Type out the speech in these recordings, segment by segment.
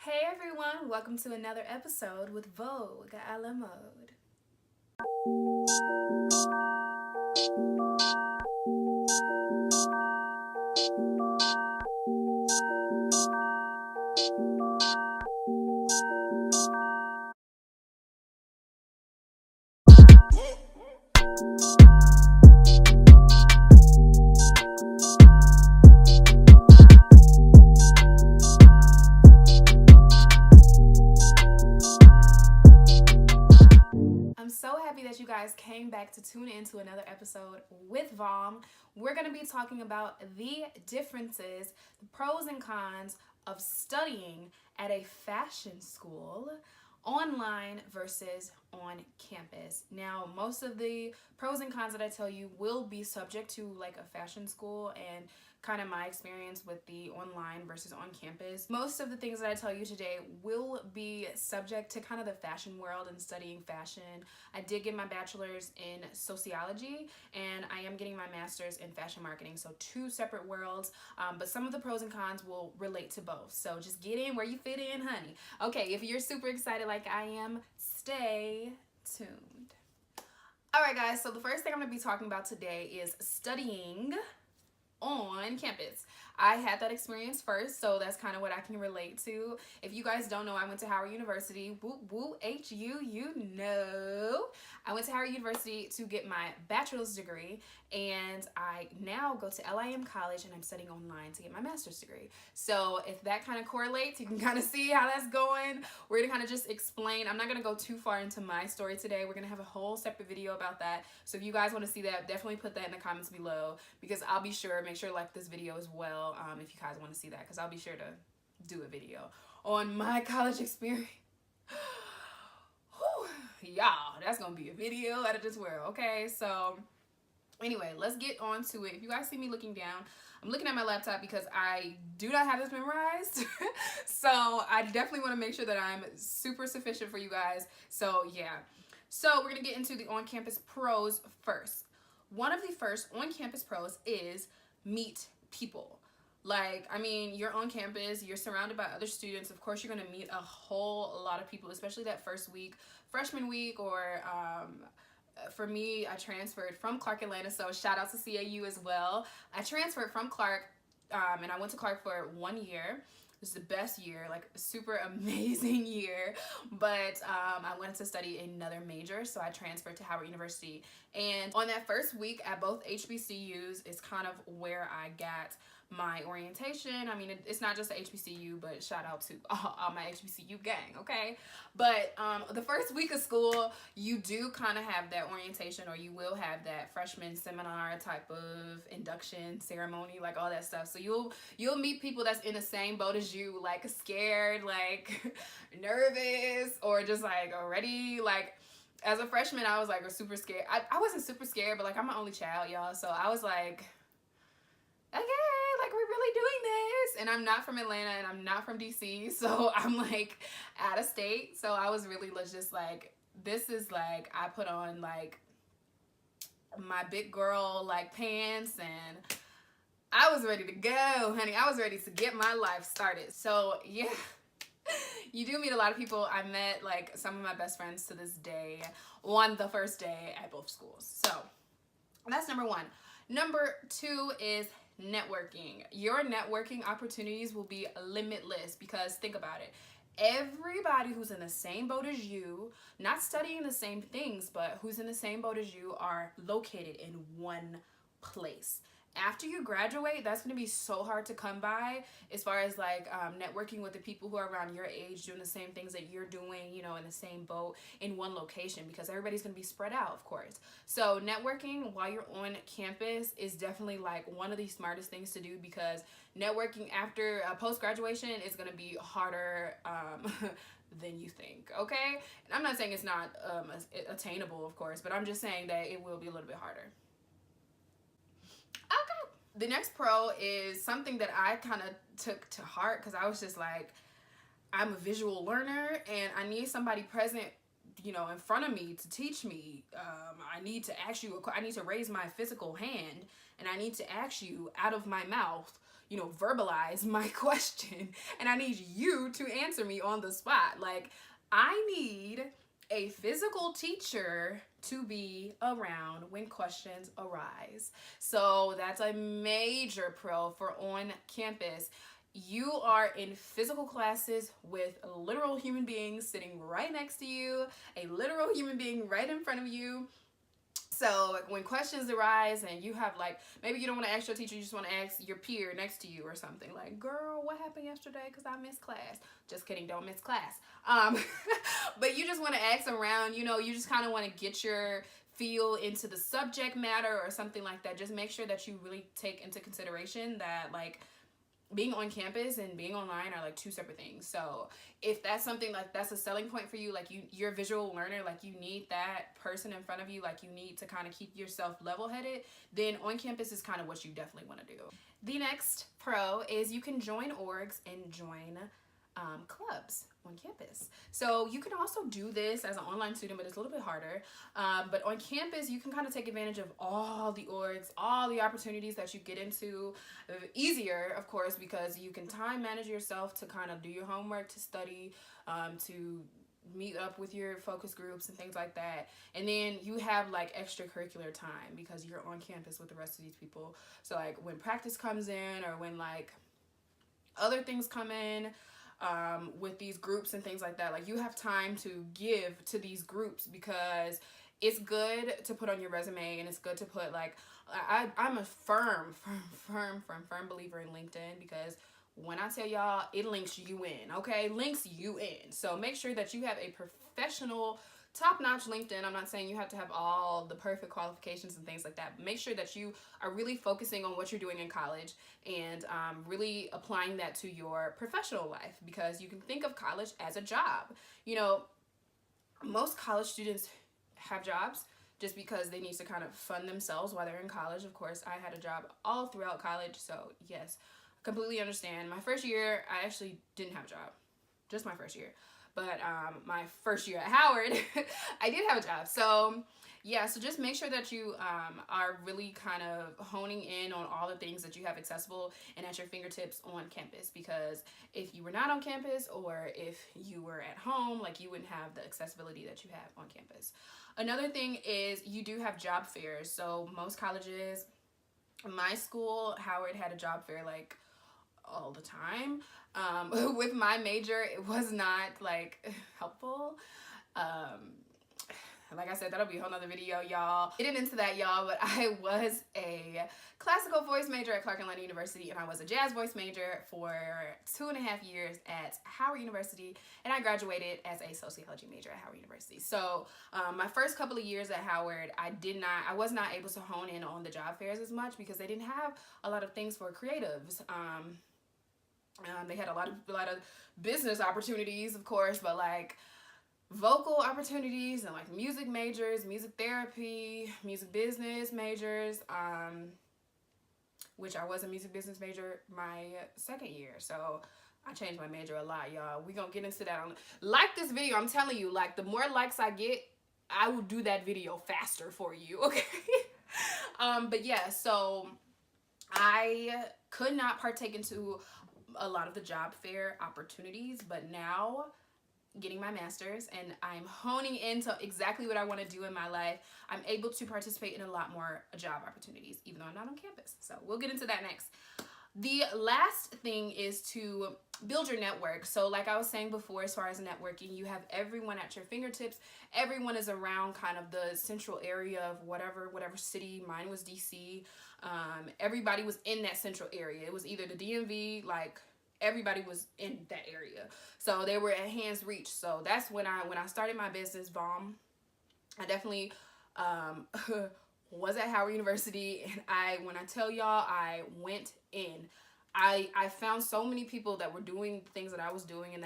Hey everyone, welcome to another episode with Vogue à la mode. I'm so happy that you guys came back to tune in to another episode with VALM. We're going to be talking about the differences, the pros and cons of studying at a fashion school online versus on campus. Now, most of the pros and cons that I tell you will be subject to like a fashion school and kind of my experience with the online versus on campus. Most of the things that I tell you today will be subject to kind of the fashion world and studying fashion. I did get my bachelor's in sociology and I am getting my master's in fashion marketing. So two separate worlds, but some of the pros and cons will relate to both. So just get in where you fit in, honey. Okay, if you're super excited like I am, stay tuned. All right, guys, so the first thing I'm going to be talking about today is studying on campus. I had that experience first, so that's kind of what I can relate to. If you guys don't know, I went to Howard University. Woo woo, HU, you know. I went to Howard University to get my bachelor's degree, and I now go to LIM College and I'm studying online to get my master's degree. So if that kind of correlates, you can kind of see how that's going. We're gonna kind of just explain. I'm not gonna go too far into my story today. We're gonna have a whole separate video about that. So if you guys want to see that, definitely put that in the comments below, because I'll be sure, make sure to like this video as well if you guys want to see that, because I'll be sure to do a video on my college experience. Y'all, that's gonna be a video out of this world. Okay, so anyway, let's get on to it. If you guys see me looking down, I'm looking at my laptop because I do not have this memorized. So I definitely want to make sure that I'm super sufficient for you guys. So yeah, so we're gonna get into the on-campus pros first. One of the first on-campus pros is meet people. Like, I mean, you're on campus, you're surrounded by other students. Of course, you're going to meet a whole lot of people, especially that first week, freshman week, or for me, I transferred from Clark, Atlanta, so shout out to CAU as well. I transferred from Clark, and I went to Clark for 1 year. It was the best year, like a super amazing year, but I wanted to study another major, so I transferred to Howard University. And on that first week at both HBCUs is kind of where I got my orientation. I mean, it's not just the HBCU, but shout out to all my HBCU gang, okay? But the first week of school, you do kind of have that orientation, or you will have that freshman seminar type of induction ceremony, like all that stuff. So you'll meet people that's in the same boat as you, like scared, like nervous, or just like already like. As a freshman, I was like super scared. I wasn't super scared, but like I'm an only child, y'all. So I was like, okay, like we're really doing this. And I'm not from Atlanta and I'm not from DC. So I'm like out of state. So I was really just like, this is like, I put on like my big girl like pants and I was ready to go, honey. I was ready to get my life started. So yeah. You do meet a lot of people. I met like some of my best friends to this day on the first day at both schools. So that's number one. Number two is networking. Your networking opportunities will be limitless, because think about it. Everybody who's in the same boat as you, not studying the same things, but who's in the same boat as you, are located in one place. After you graduate, that's going to be so hard to come by, as far as like networking with the people who are around your age doing the same things that you're doing, you know, in the same boat in one location, because everybody's going to be spread out, of course. So networking while you're on campus is definitely like one of the smartest things to do, because networking after post-graduation is going to be harder than you think, okay? And I'm not saying it's not attainable, of course, but I'm just saying that it will be a little bit harder. Okay. The next pro is something that I kind of took to heart, because I was just like, I'm a visual learner and I need somebody present, you know, in front of me to teach me. I need to ask you, I need to raise my physical hand and I need to ask you out of my mouth, you know, verbalize my question, and I need you to answer me on the spot. Like, I need a physical teacher to be around when questions arise. So that's a major pro for on campus. You are in physical classes with literal human beings sitting right next to you, a literal human being right in front of you. So when questions arise and you have, like, maybe you don't want to ask your teacher, you just want to ask your peer next to you or something, like, girl, what happened yesterday because I missed class. Just kidding, don't miss class. But you just want to ask around, you know, you just kind of want to get your feel into the subject matter or something like that. Just make sure that you really take into consideration that, like, being on campus and being online are like two separate things. So if that's something like that's a selling point for you, like you're a visual learner, like you need that person in front of you, like you need to kind of keep yourself level-headed, then on campus is kind of what you definitely want to do. The next pro is you can join orgs and join clubs on campus. So you can also do this as an online student, but it's a little bit harder. But on campus, you can kind of take advantage of all the orgs, all the opportunities that you get into. Easier, of course, because you can time manage yourself to kind of do your homework, to study, to meet up with your focus groups and things like that. And then you have like extracurricular time because you're on campus with the rest of these people. So like when practice comes in or when like other things come in, with these groups and things like that, like you have time to give to these groups because it's good to put on your resume, and it's good to put like, I'm a firm believer in LinkedIn, because when I tell y'all, it links you in, okay? Links you in. So make sure that you have a professional, top-notch LinkedIn. I'm not saying you have to have all the perfect qualifications and things like that, but make sure that you are really focusing on what you're doing in college and really applying that to your professional life, because you can think of college as a job. You know, most college students have jobs just because they need to kind of fund themselves while they're in college. Of course, I had a job all throughout college, so yes, I completely understand. My first year, I actually didn't have a job, just my first year. But my first year at Howard, I did have a job. So yeah, so just make sure that you are really kind of honing in on all the things that you have accessible and at your fingertips on campus, because if you were not on campus or if you were at home, like you wouldn't have the accessibility that you have on campus. Another thing is you do have job fairs. So most colleges, my school, Howard, had a job fair like all the time. With my major, it was not like helpful. Like I said, that'll be a whole nother video, y'all. Getting into that, y'all, but I was a classical voice major at Clark Atlanta University, and I was a jazz voice major for 2.5 years at Howard University, and I graduated as a sociology major at Howard University. So my first couple of years at Howard, I was not able to hone in on the job fairs as much because they didn't have a lot of things for creatives. They had a lot of business opportunities, of course, but like vocal opportunities and like music majors, music therapy, music business majors, which I was a music business major my second year. So I changed my major a lot, y'all. We gonna get into that. Like this video, I'm telling you, like the more likes I get, I will do that video faster for you, okay? But yeah, so I could not partake into a lot of the job fair opportunities, but now getting my master's and I'm honing into exactly what I want to do in my life, I'm able to participate in a lot more job opportunities, even though I'm not on campus. So we'll get into that next. The last thing is to build your network. So like I was saying before, as far as networking, you have everyone at your fingertips. Everyone is around kind of the central area of whatever city. Mine was DC. Everybody was in that central area. It was either the DMV, like everybody was in that area. So they were at hand's reach. So that's when I started my business, VALM. I definitely was at Howard University, and when I tell y'all, I went in. I found so many people that were doing things that I was doing and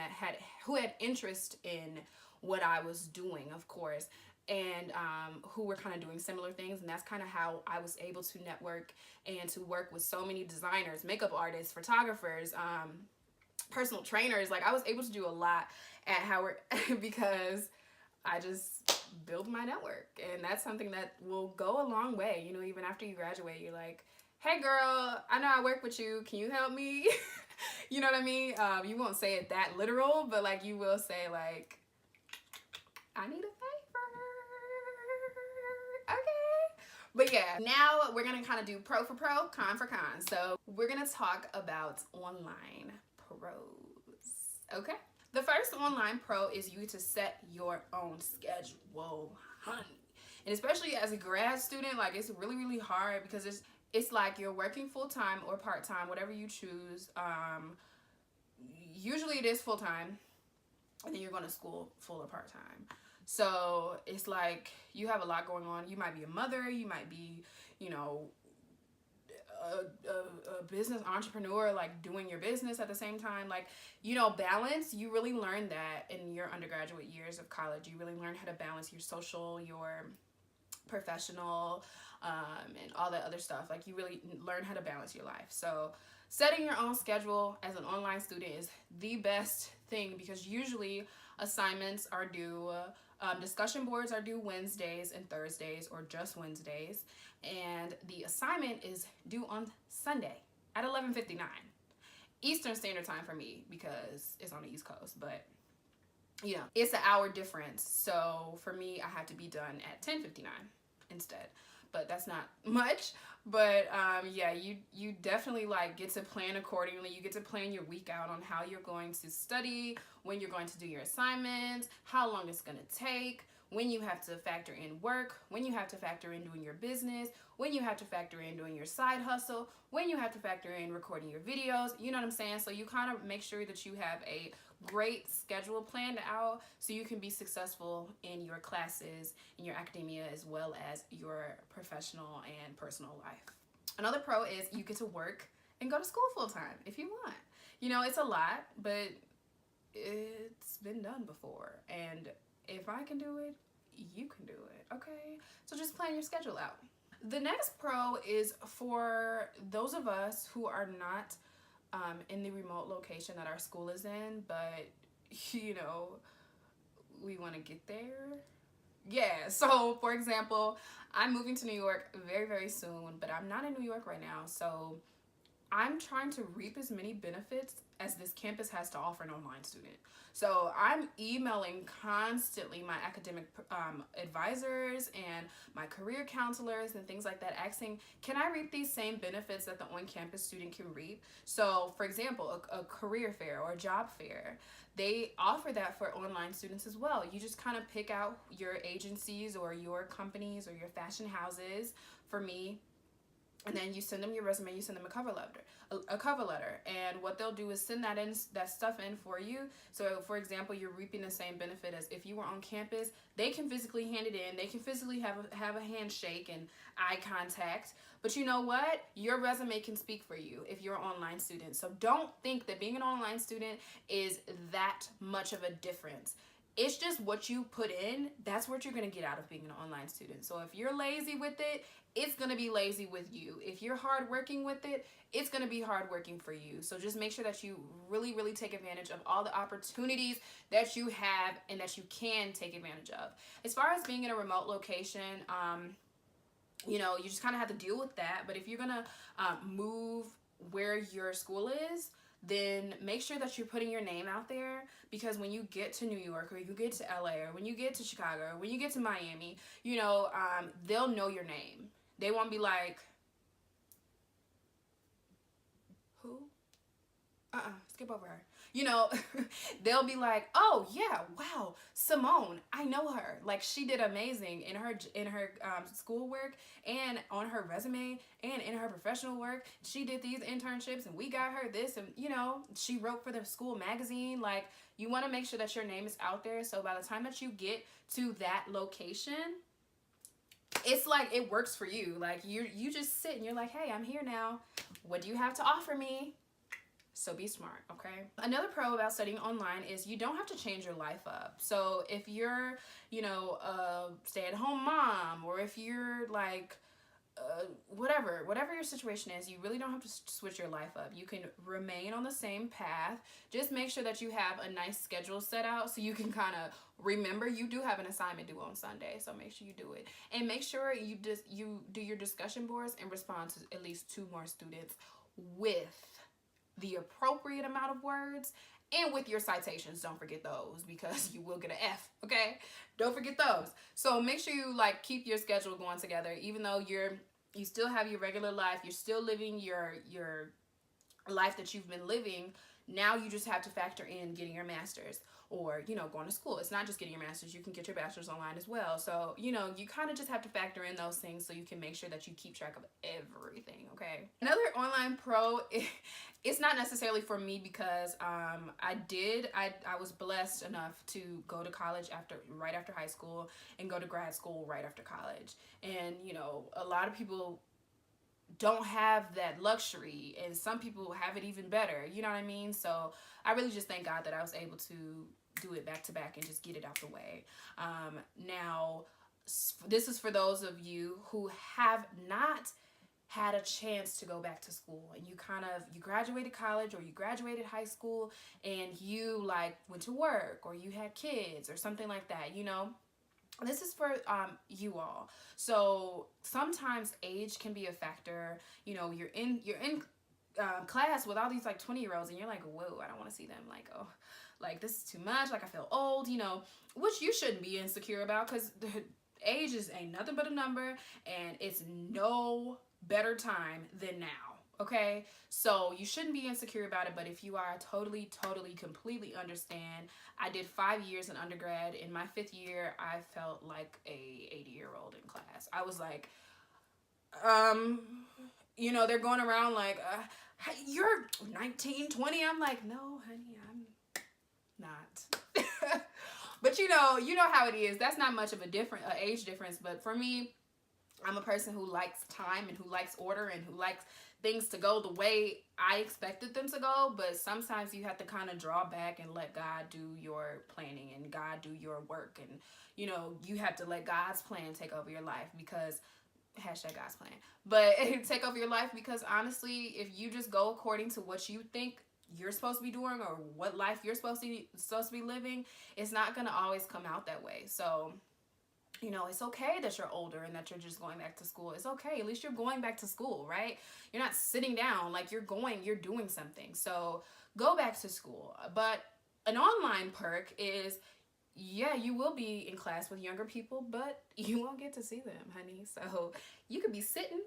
who had interest in what I was doing, of course, and who were kind of doing similar things. And that's kind of how I was able to network and to work with so many designers, makeup artists, photographers, personal trainers. Like I was able to do a lot at Howard because I just built my network, and that's something that will go a long way. You know, even after you graduate, you're like, hey girl, I know I work with you, can you help me? You know what I mean? You won't say it that literal, but like you will say like, I need a favor. Okay. But yeah, now we're gonna kind of do pro for pro, con for con. So we're gonna talk about online pros. Okay. The first online pro is you to set your own schedule, honey. And especially as a grad student, like it's really, really hard because it's like you're working full time or part time, whatever you choose. Usually it is full time, and then you're going to school full or part time. So it's like you have a lot going on. You might be a mother, you might be, you know, a business entrepreneur, like doing your business at the same time. Like, you know, balance, you really learn that in your undergraduate years of college. You really learn how to balance your social, your professional, and all that other stuff. Like you really learn how to balance your life. So setting your own schedule as an online student is the best thing, because usually assignments are due, discussion boards are due Wednesdays and Thursdays, or just Wednesdays, and the assignment is due on Sunday at 11:59 Eastern Standard Time for me, because it's on the East Coast. But you know, it's an hour difference, so for me I have to be done at 10:59 instead, but that's not much. But yeah, you definitely like get to plan accordingly. You get to plan your week out on how you're going to study, when you're going to do your assignments, how long it's going to take, when you have to factor in work, when you have to factor in doing your business, when you have to factor in doing your side hustle, when you have to factor in recording your videos. You know what I'm saying? So you kind of make sure that you have a great schedule planned out so you can be successful in your classes, in your academia, as well as your professional and personal life. Another pro is you get to work and go to school full time if you want. You know, it's a lot, but it's been done before. And if I can do it, you can do it, okay? So just plan your schedule out. The next pro is for those of us who are not in the remote location that our school is in, but you know, we want to get there. Yeah, so for example, I'm moving to New York very, very soon, but I'm not in New York right now. So I'm trying to reap as many benefits as this campus has to offer an online student. So I'm emailing constantly my academic advisors and my career counselors and things like that, asking, can I reap these same benefits that the on-campus student can reap? So for example, a career fair or a job fair, they offer that for online students as well. You just kind of pick out your agencies or your companies or your fashion houses. For me, and then you send them your resume, you send them a cover letter, and what they'll do is send that stuff in for you. So for example, you're reaping the same benefit as if you were on campus. They can physically hand it in, they can physically have a handshake and eye contact, but you know what, your resume can speak for you if you're an online student. So don't think that being an online student is that much of a difference. It's just what you put in, that's what you're going to get out of being an online student. So if you're lazy with it, it's going to be lazy with you. If you're hardworking with it, it's going to be hardworking for you. So just make sure that you really, really take advantage of all the opportunities that you have and that you can take advantage of. As far as being in a remote location, you know, you just kind of have to deal with that. But if you're going to move where your school is, then make sure that you're putting your name out there, because when you get to New York, or you get to LA, or when you get to Chicago, or when you get to Miami, you know, they'll know your name. They won't be like, who? Skip over her. You know, they'll be like, oh yeah, wow, Simone, I know her. Like, she did amazing in her schoolwork and on her resume and in her professional work. She did these internships and we got her this, and you know, she wrote for the school magazine. Like, you want to make sure that your name is out there, so by the time that you get to that location, it's like it works for you. Like, you just sit and you're like, hey, I'm here now. What do you have to offer me? So be smart, okay? Another pro about studying online is you don't have to change your life up. So if you're, you know, a stay-at-home mom, or if you're like whatever your situation is, you really don't have to switch your life up. You can remain on the same path. Just make sure that you have a nice schedule set out so you can kind of remember you do have an assignment due on Sunday. So make sure you do it, and make sure you do your discussion boards and respond to at least 2 more students with the appropriate amount of words, and with your citations. Don't forget those, because you will get an F. Okay, don't forget those. So make sure you like keep your schedule going together, even though you still have your regular life, you're still living your life that you've been living. Now you just have to factor in getting your master's, or, you know, going to school. It's not just getting your master's, you can get your bachelor's online as well. So, you know, you kind of just have to factor in those things so you can make sure that you keep track of everything, okay? Another online pro, it's not necessarily for me, because I was blessed enough to go to college right after high school, and go to grad school right after college. And, you know, a lot of people don't have that luxury, and some people have it even better, you know what I mean? So I really just thank God that I was able to do it back to back and just get it out the way. Now, this is for those of you who have not had a chance to go back to school, and you graduated college, or you graduated high school, and you like went to work, or you had kids or something like that, you know. This is for you all. So sometimes age can be a factor. You know, you're in class with all these like 20-year-olds, and you're like, whoa, I don't want to see them. Like, oh, like this is too much. Like I feel old, you know, which you shouldn't be insecure about, because age ain't nothing but a number, and it's no better time than now. Okay, so you shouldn't be insecure about it. But if you are, totally, completely understand. I did 5 years in undergrad. In my 5th year, I felt like a 80-year-old in class. I was like, you know, they're going around like, you're 19, 20. I'm like, no, honey, I'm not. But you know how it is. That's not much of a age difference. But for me, I'm a person who likes time, and who likes order, and who likes things to go the way I expected them to go. But sometimes you have to kind of draw back and let God do your planning, and God do your work. And, you know, you have to let God's plan take over your life, because hashtag God's plan. But take over your life, because honestly, if you just go according to what you think you're supposed to be doing, or what life you're supposed to be living, it's not going to always come out that way. So, you know, it's okay that you're older and that you're just going back to school. It's okay. At least you're going back to school, right? You're not sitting down. Like, you're doing something. So go back to school. But an online perk is, yeah, you will be in class with younger people, but you won't get to see them, honey. So you could be sitting,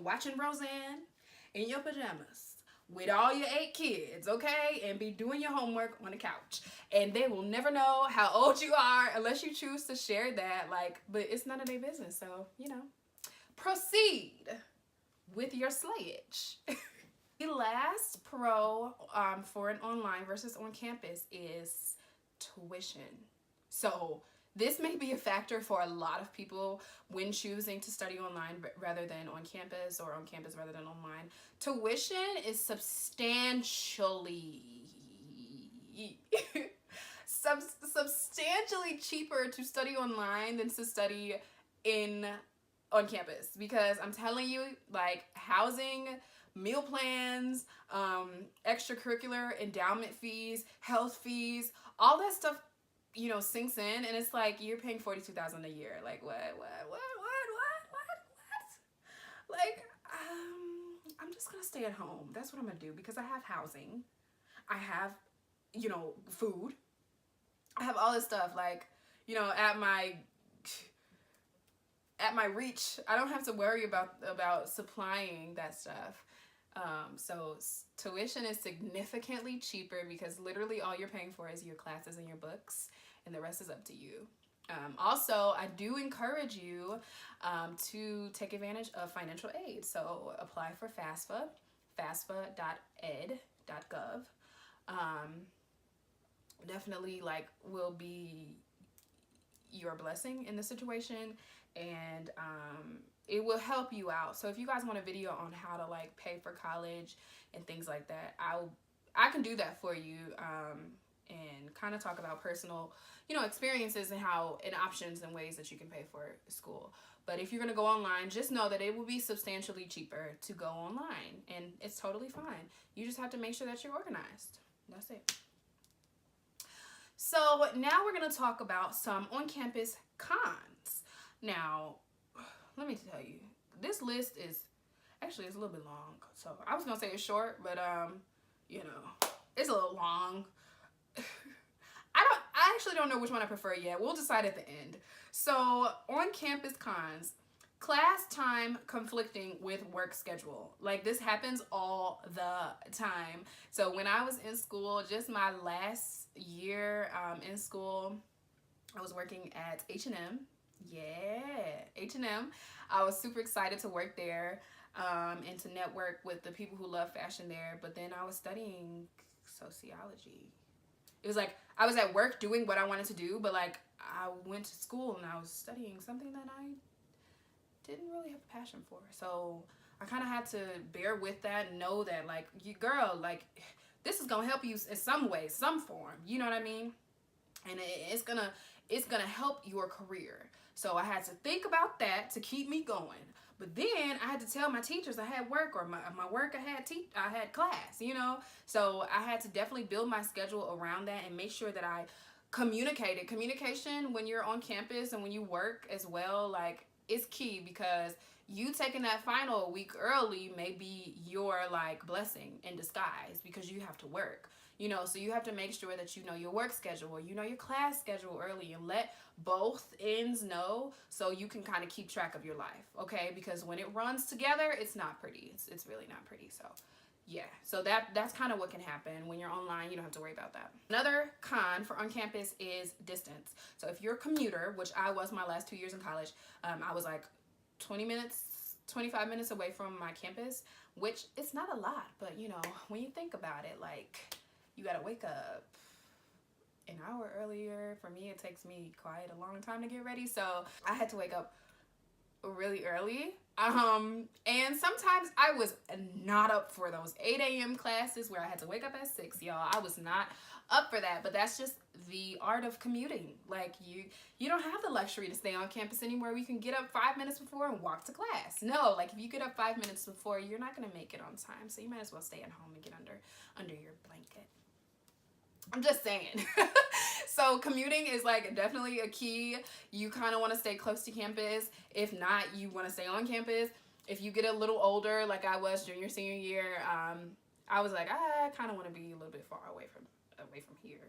watching Roseanne in your pajamas with all your 8 kids, okay? And be doing your homework on the couch. And they will never know how old you are unless you choose to share that. Like, but it's none of their business. So, you know, proceed with your slayage. The last pro for an online versus on campus is tuition. So this may be a factor for a lot of people when choosing to study online rather than on campus, or on campus rather than online. Tuition is substantially cheaper to study online than to study on campus, because I'm telling you, like, housing, meal plans, extracurricular endowment fees, health fees, all that stuff, you know, sinks in, and it's like you're paying $42,000 a year. Like, what? Like, I'm just gonna stay at home. That's what I'm gonna do, because I have housing, I have, you know, food, I have all this stuff, like, you know, at my reach. I don't have to worry about supplying that stuff. So tuition is significantly cheaper, because literally all you're paying for is your classes and your books, and the rest is up to you. Also, I do encourage you to take advantage of financial aid. So apply for FAFSA, FAFSA.ed.gov. Definitely, like, will be your blessing in this situation, and it will help you out. So if you guys want a video on how to, like, pay for college and things like that, I can do that for you, and kind of talk about personal, you know, experiences and options and ways that you can pay for school. But if you're going to go online, just know that it will be substantially cheaper to go online, and it's totally fine. You just have to make sure that you're organized. That's it. So now we're going to talk about some on-campus cons. Now, let me tell you, this list is actually, it's a little bit long. So I was going to say it's short, but you know, it's a little long. I actually don't know which one I prefer yet. We'll decide at the end. So on-campus cons, class time conflicting with work schedule. Like, this happens all the time. So when I was in school, just my last year in school, I was working at H&M. Yeah, H&M. I was super excited to work there and to network with the people who love fashion there. But then I was studying sociology. It was like I was at work doing what I wanted to do, but like I went to school and I was studying something that I didn't really have a passion for. So I kind of had to bear with that and know that, like, you girl, like, this is gonna help you in some way, some form. You know what I mean? And it's gonna help your career. So I had to think about that to keep me going. But then I had to tell my teachers I had work, or my work I had class, you know? So I had to definitely build my schedule around that and make sure that I communicated. Communication when you're on campus and when you work as well, like, it's key, because you taking that final a week early may be your, like, blessing in disguise, because you have to work. You know, so you have to make sure that you know your work schedule, you know your class schedule early, and let both ends know, so you can kind of keep track of your life, okay? Because when it runs together, it's not pretty. It's really not pretty. So yeah, so that's kind of what can happen when you're online. You don't have to worry about that. Another con for on campus is distance. So if you're a commuter, which I was my last 2 years in college, I was like 25 minutes away from my campus, which it's not a lot, but you know, when you think about it, like, you gotta wake up an hour earlier. For me, it takes me quite a long time to get ready, so I had to wake up really early. And sometimes I was not up for those 8 a.m. classes where I had to wake up at 6, y'all. I was not up for that, but that's just the art of commuting. Like, you don't have the luxury to stay on campus anymore. You can get up 5 minutes before and walk to class. No, like, if you get up 5 minutes before, you're not gonna make it on time, so you might as well stay at home and get under your blanket. I'm just saying. So commuting is, like, definitely a key. You kind of want to stay close to campus. If not, you want to stay on campus. If you get a little older, like I was junior, senior year, I was like, I kind of want to be a little bit far away from here.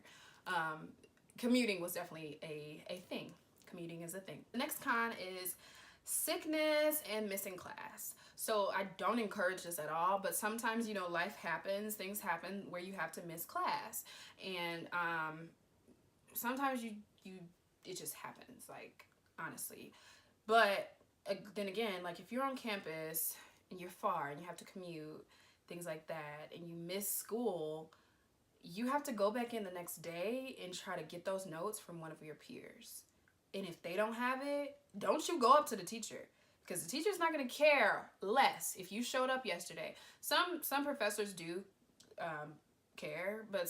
Commuting was definitely a thing. Commuting is a thing. The next con is sickness and missing class. So I don't encourage this at all, but sometimes, you know, life happens, things happen where you have to miss class, and sometimes it just happens, like, honestly. But then again, like, if you're on campus and you're far and you have to commute, things like that, and you miss school, you have to go back in the next day and try to get those notes from one of your peers. And if they don't have it, don't you go up to the teacher, because the teacher's not going to care less if you showed up yesterday. Some professors do care, but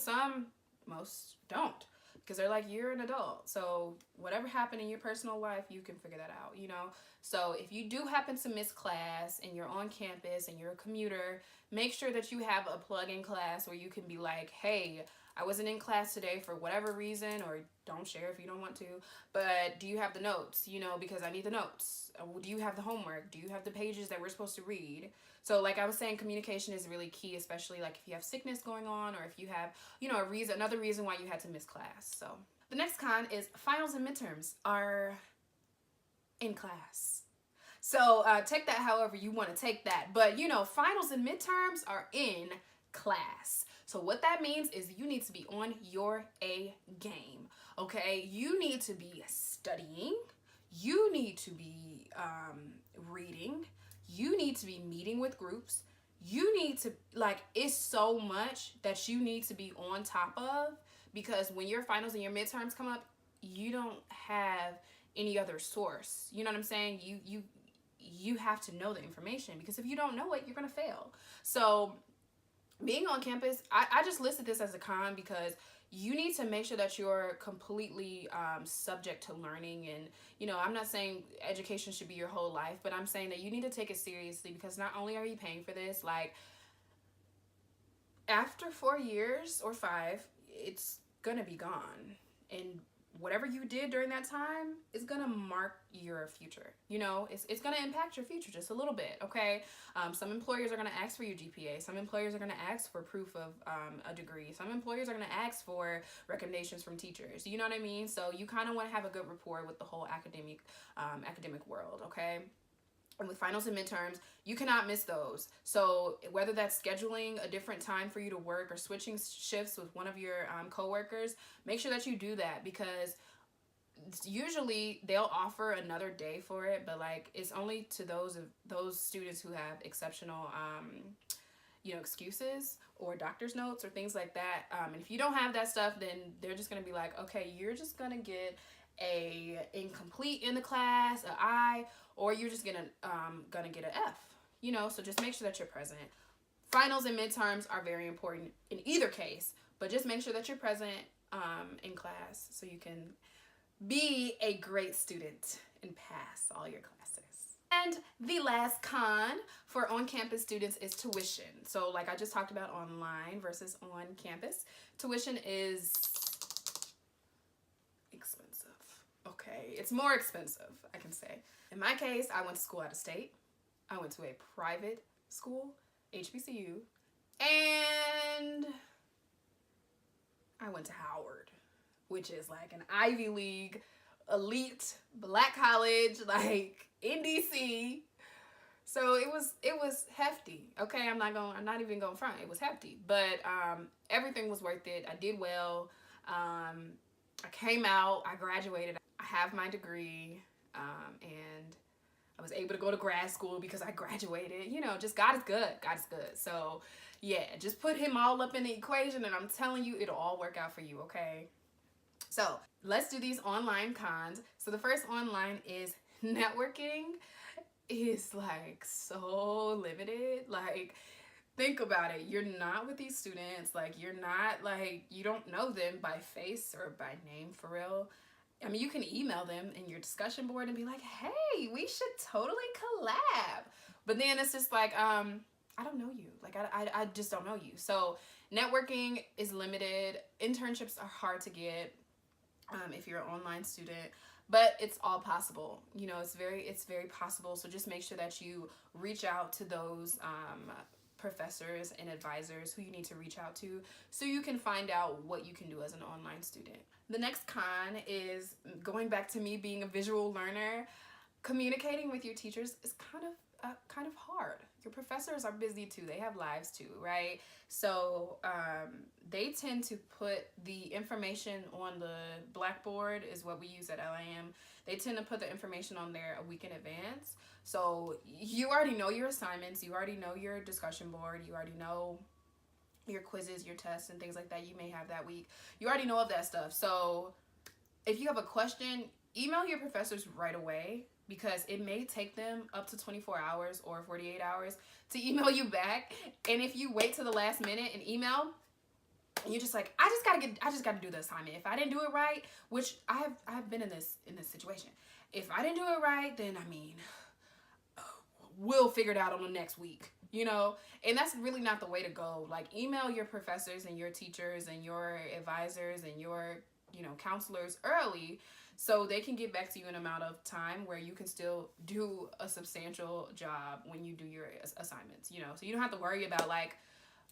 most don't, because they're like, you're an adult, so whatever happened in your personal life, you can figure that out, you know? So if you do happen to miss class and you're on campus and you're a commuter, make sure that you have a plug-in class where you can be like, hey, I wasn't in class today for whatever reason, or don't share if you don't want to, but do you have the notes? You know, because I need the notes. Do you have the homework? Do you have the pages that we're supposed to read? So like I was saying, communication is really key, especially like if you have sickness going on, or if you have, you know, another reason why you had to miss class. So the next con is finals and midterms are in class. So take that however you want to take that. But, you know, finals and midterms are in class. So what that means is you need to be on your A game, okay? You need to be studying. You need to be reading. You need to be meeting with groups. You need to, like, it's so much that you need to be on top of, because when your finals and your midterms come up, you don't have any other source. You know what I'm saying? You have to know the information, because if you don't know it, you're going to fail. So being on campus, I just listed this as a con because you need to make sure that you're completely subject to learning. And, you know, I'm not saying education should be your whole life, but I'm saying that you need to take it seriously, because not only are you paying for this, like, after 4 years or 5, it's gonna be gone. And whatever you did during that time is gonna mark your future. You know, it's gonna impact your future just a little bit, okay? Some employers are gonna ask for your GPA. Some employers are gonna ask for proof of a degree. Some employers are gonna ask for recommendations from teachers. You know what I mean? So you kind of want to have a good rapport with the whole academic world, okay? And with finals and midterms, you cannot miss those. So whether that's scheduling a different time for you to work or switching shifts with one of your coworkers, make sure that you do that, because usually they'll offer another day for it, but like it's only to those students who have exceptional you know, excuses or doctor's notes or things like that. And if you don't have that stuff, then they're just gonna be like, okay, you're just gonna get a incomplete in the class, a I, or you're just gonna get an F. You know, so just make sure that you're present. Finals and midterms are very important in either case, but just make sure that you're present in class so you can be a great student and pass all your classes. And the last con for on-campus students is tuition. So like I just talked about, online versus on campus, tuition is expensive. Okay, it's more expensive, I can say. In my case, I went to school out of state. I went to a private school, HBCU, and I went to Howard, which is like an Ivy League, elite, black college, like in DC. So it was hefty. Okay, I'm not even gonna front. It was hefty, but everything was worth it. I did well. I came out. I graduated. I have my degree, and I was able to go to grad school because I graduated. You know, just God is good. God is good. So yeah, just put him all up in the equation, and I'm telling you, it'll all work out for you. Okay. So let's do these online cons. So the first online is networking is like so limited. Like, think about it. You're not with these students. Like, you're not, like, you don't know them by face or by name for real. I mean, you can email them in your discussion board and be like, hey, we should totally collab. But then it's just like, I don't know you. Like, I just don't know you. So networking is limited. Internships are hard to get if you're an online student. But it's all possible. You know, it's very possible. So just make sure that you reach out to those professors and advisors who you need to reach out to so you can find out what you can do as an online student. The next con is, going back to me being a visual learner, communicating with your teachers is kind of hard. Your professors are busy too. They have lives too, right? So they tend to put the information on the Blackboard, is what we use at LIM. They tend to put the information on there a week in advance. So you already know your assignments. You already know your discussion board. You already know your quizzes, your tests, and things like that you may have that week. You already know of that stuff. So if you have a question, email your professors right away, because it may take them up to 24 hours or 48 hours to email you back. And if you wait till the last minute and email, and you're just like, I just gotta do the assignment. If I didn't do it right, which I've been in this situation. If I didn't do it right, then I mean, we'll figure it out on the next week, you know? And that's really not the way to go. Like, email your professors and your teachers and your advisors and your, you know, counselors early, so they can get back to you in an amount of time where you can still do a substantial job when you do your assignments, you know? So you don't have to worry about like,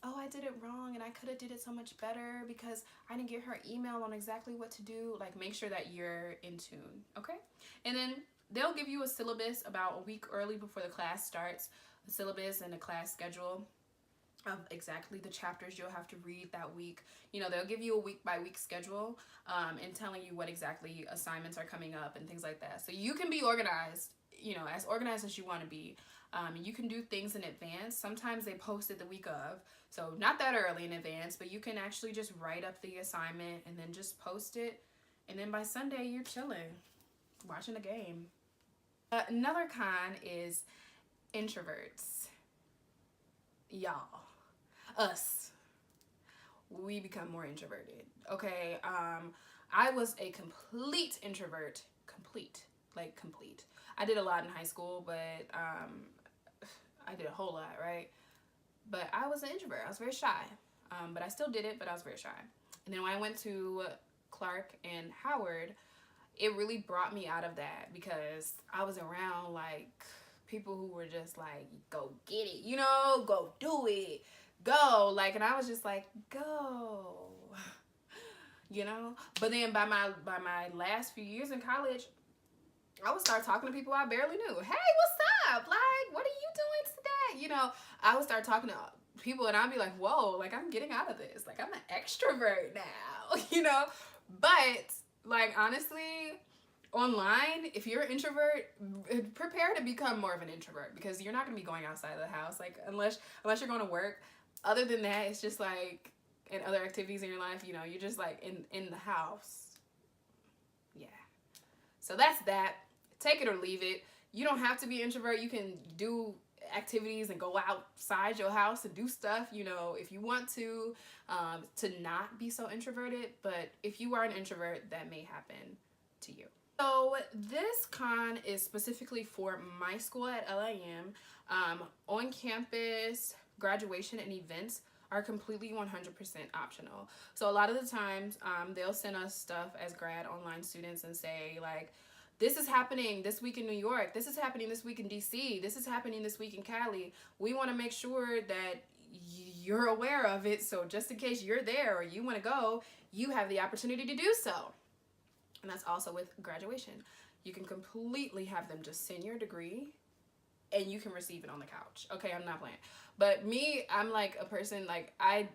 oh, I did it wrong and I could have did it so much better because I didn't get her email on exactly what to do. Like, make sure that you're in tune, okay? And then they'll give you a syllabus about a week early before the class starts, a syllabus and a class schedule of exactly the chapters you'll have to read that week. You know, they'll give you a week by week schedule and telling you what exactly assignments are coming up and things like that. So you can be organized, you know, as organized as you want to be. You can do things in advance. Sometimes they post it the week of, so not that early in advance, but you can actually just write up the assignment and then just post it. And then by Sunday, you're chilling, watching a game. Another con is introverts. Y'all. Us. we become more introverted. Okay. I was a complete introvert. Complete. I did a lot in high school, but I did a whole lot, right? But I was an introvert. I was very shy. But I still did it, but I was very shy. And then when I went to Clark and Howard, it really brought me out of that because I was around like people who were just like, go get it, you know, go do it, go. Like, and I was just like, go, you know. But then by my last few years in college, I would start talking to people I barely knew. Hey, what's up? Like, what are you doing today? You know, I would start talking to people and I'd be like, whoa, like I'm getting out of this. Like I'm an extrovert now, you know? But like, honestly, online, if you're an introvert, prepare to become more of an introvert because you're not going to be going outside of the house. Like unless you're going to work. Other than that, it's just like in other activities in your life, you know, you're just like in the house. Yeah. So that's that. Take it or leave it. You don't have to be an introvert. You can do activities and go outside your house and do stuff, you know, if you want to not be so introverted. But if you are an introvert, that may happen to you. So this con is specifically for my school at LIM. On campus, graduation and events are completely 100% optional. So a lot of the times they'll send us stuff as grad online students and say like, this is happening this week in New York. This is happening this week in DC. This is happening this week in Cali. We want to make sure that you're aware of it. So just in case you're there or you want to go, you have the opportunity to do so. And that's also with graduation. You can completely have them just send your degree and you can receive it on the couch. Okay, I'm not playing. But me, I'm like a person, like I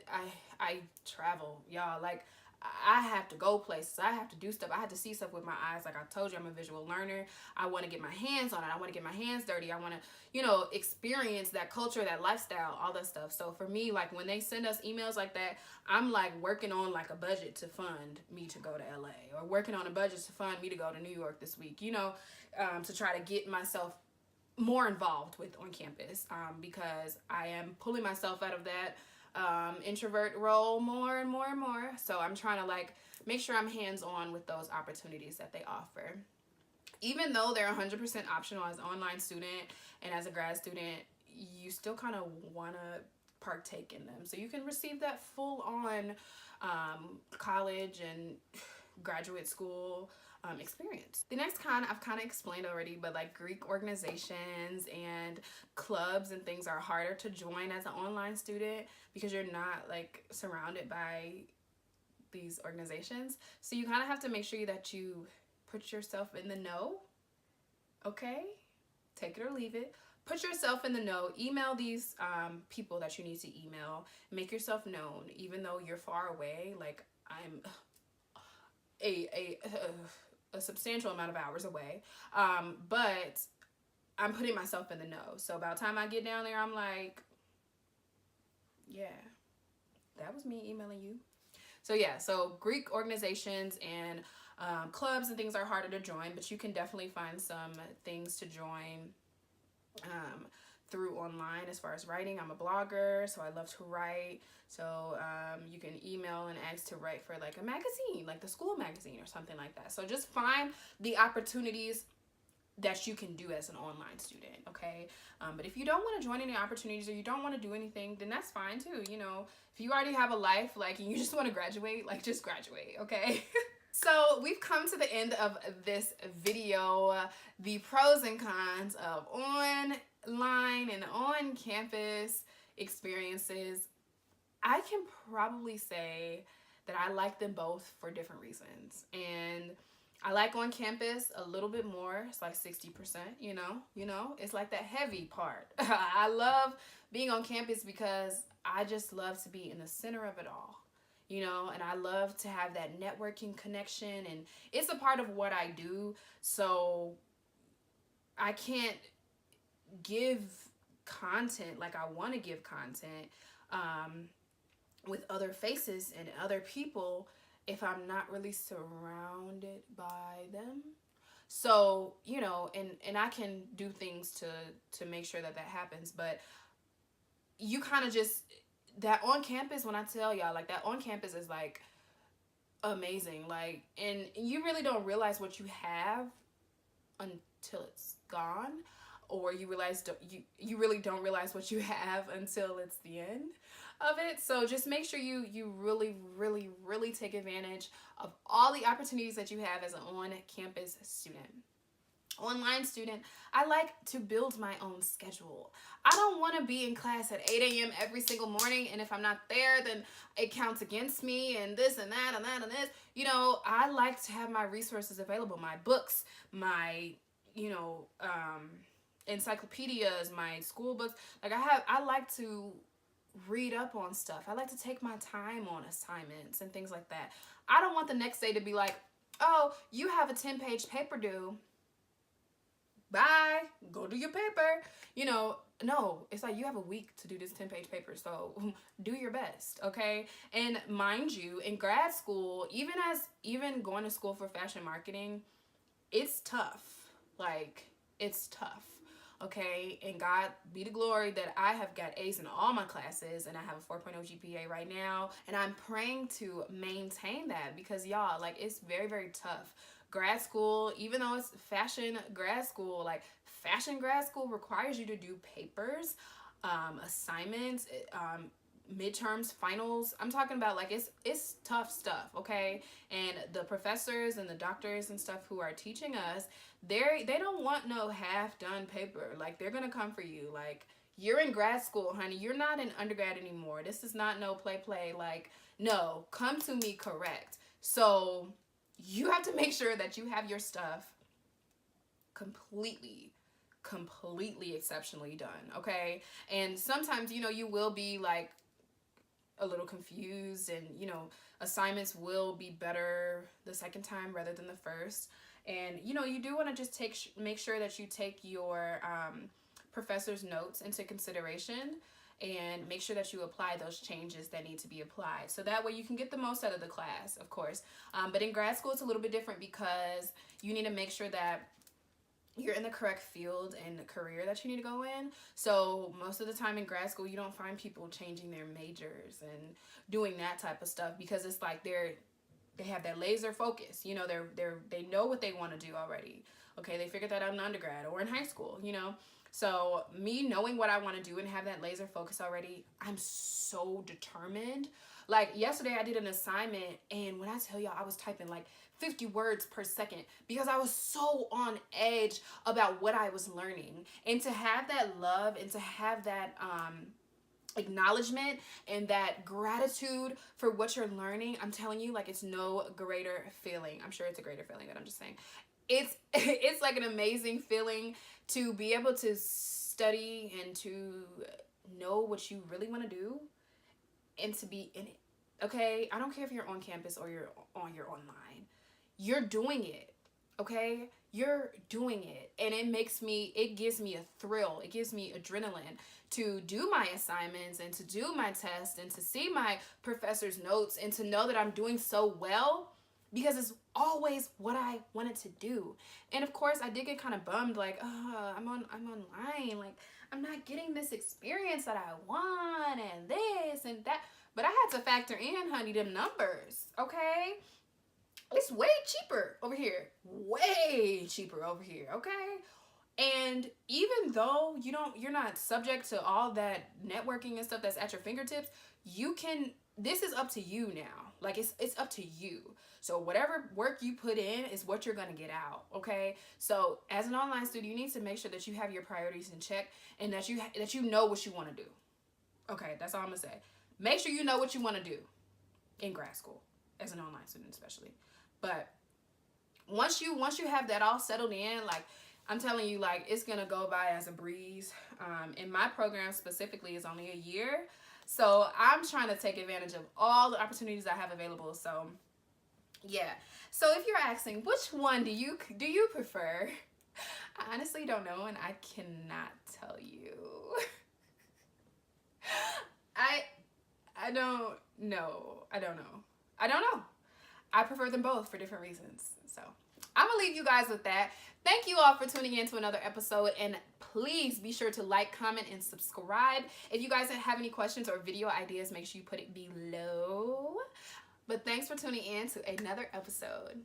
travel, y'all. Like I have to go places. I have to do stuff. I have to see stuff with my eyes. Like I told you, I'm a visual learner. I want to get my hands on it. I want to get my hands dirty. I want to, you know, experience that culture, that lifestyle, all that stuff. So for me, like when they send us emails like that, I'm like working on like a budget to fund me to go to LA or working on a budget to fund me to go to New York this week, you know, to try to get myself more involved with on campus because I am pulling myself out of that introvert role more and more and more. So I'm trying to like make sure I'm hands-on with those opportunities that they offer. Even though they're 100% optional as an online student and as a grad student, you still kind of want to partake in them. So you can receive that full-on college and graduate school experience. The next con I've kind of explained already, but like Greek organizations and clubs and things are harder to join as an online student because you're not like surrounded by these organizations. So you kind of have to make sure that you put yourself in the know. Okay? Take it or leave it. Put yourself in the know. Email these people that you need to email. Make yourself known, even though you're far away. Like I'm a substantial amount of hours away, but I'm putting myself in the know. So by the time I get down there, I'm like, yeah, that was me emailing you. So yeah, so Greek organizations and clubs and things are harder to join, but you can definitely find some things to join through online as far as writing. I'm a blogger, so I love to write. So you can email and ask to write for like a magazine, like the school magazine or something like that. So just find the opportunities that you can do as an online student, okay? But if you don't want to join any opportunities or you don't want to do anything, then that's fine too. You know, if you already have a life, like, and you just want to graduate, like, just graduate, okay? So we've come to the end of this video, the pros and cons of online and on campus experiences. I can probably say that I like them both for different reasons. And I like on campus a little bit more. It's like 60%, you know, it's like that heavy part. I love being on campus because I just love to be in the center of it all, you know, and I love to have that networking connection, and it's a part of what I do. So I can't give content like I want to give content with other faces and other people if I'm not really surrounded by them. So, you know, and I can do things to make sure that that happens, but you kind of just that on campus, when I tell y'all, like, that on campus is like amazing. Like, and you really don't realize what you have until it's gone, or you realize you really don't realize what you have until it's the end of it. So just make sure you really take advantage of all the opportunities that you have as an on-campus student. Online student, I like to build my own schedule. I don't want to be in class at 8 a.m. every single morning, and if I'm not there, then it counts against me, and this and that and that and this. You know, I like to have my resources available, my books, my, you know, encyclopedias, my school books. Like, I like to read up on stuff. I like to take my time on assignments and things like that. I don't want the next day to be like, oh, you have a 10-page paper due. Bye, go do your paper. You know, no, it's like you have a week to do this 10-page paper, so do your best, okay? And mind you, in grad school, even going to school for fashion marketing, it's tough. Like, it's tough, okay? And God be the glory that I have got A's in all my classes, and I have a 4.0 GPA right now, and I'm praying to maintain that, because y'all, like, it's very, very tough. Grad school, even though it's fashion grad school, like, fashion grad school requires you to do papers, assignments, midterms, finals. I'm talking about, like, it's tough stuff, okay? And the professors and the doctors and stuff who are teaching us, they don't want no half-done paper. Like, they're gonna come for you. Like, you're in grad school, honey. You're not in undergrad anymore. This is not no play. Like, no, come to me correct. So you have to make sure that you have your stuff completely exceptionally done, okay? And sometimes, you know, you will be like a little confused, and, you know, assignments will be better the second time rather than the first. And, you know, you do want to just make sure that you take your professor's notes into consideration, and make sure that you apply those changes that need to be applied. So that way you can get the most out of the class, of course. But in grad school, it's a little bit different, because you need to make sure that you're in the correct field and career that you need to go in. So most of the time in grad school, you don't find people changing their majors and doing that type of stuff, because it's like they have that laser focus. You know, they know what they want to do already. Okay, they figured that out in undergrad or in high school, you know. So me knowing what I want to do and have that laser focus already, I'm so determined. Like, yesterday I did an assignment, and when I tell y'all, I was typing like 50 words per second, because I was so on edge about what I was learning. And to have that love, and to have that acknowledgement and that gratitude for what you're learning, I'm telling you, like, it's no greater feeling. I'm sure it's a greater feeling, but I'm just saying, it's like an amazing feeling to be able to study and to know what you really want to do, and to be in it, okay? I don't care if you're on campus or you're online. You're doing it, okay? You're doing it, and it gives me a thrill. It gives me adrenaline to do my assignments, and to do my tests, and to see my professor's notes, and to know that I'm doing so well, because it's always what I wanted to do. And of course, I did get kind of bummed, like, I'm online, like, I'm not getting this experience that I want, and this and that. But I had to factor in, honey, them numbers, okay? It's way cheaper over here. Way cheaper over here, okay? And even though you're not subject to all that networking and stuff that's at your fingertips, this is up to you now. Like, it's up to you. So whatever work you put in is what you're going to get out, okay? So as an online student, you need to make sure that you have your priorities in check, and that you know what you want to do. Okay, that's all I'm going to say. Make sure you know what you want to do in grad school, as an online student especially. But once you have that all settled in, like, I'm telling you, like, it's going to go by as a breeze. And my program specifically is only a year. So I'm trying to take advantage of all the opportunities I have available. So yeah. So if you're asking, which one do you prefer? I honestly don't know, and I cannot tell you. I don't know. I don't know. I prefer them both for different reasons. So I'm gonna leave you guys with that. Thank you all for tuning in to another episode, and please be sure to like, comment, and subscribe. If you guys have any questions or video ideas, make sure you put it below. But thanks for tuning in to another episode.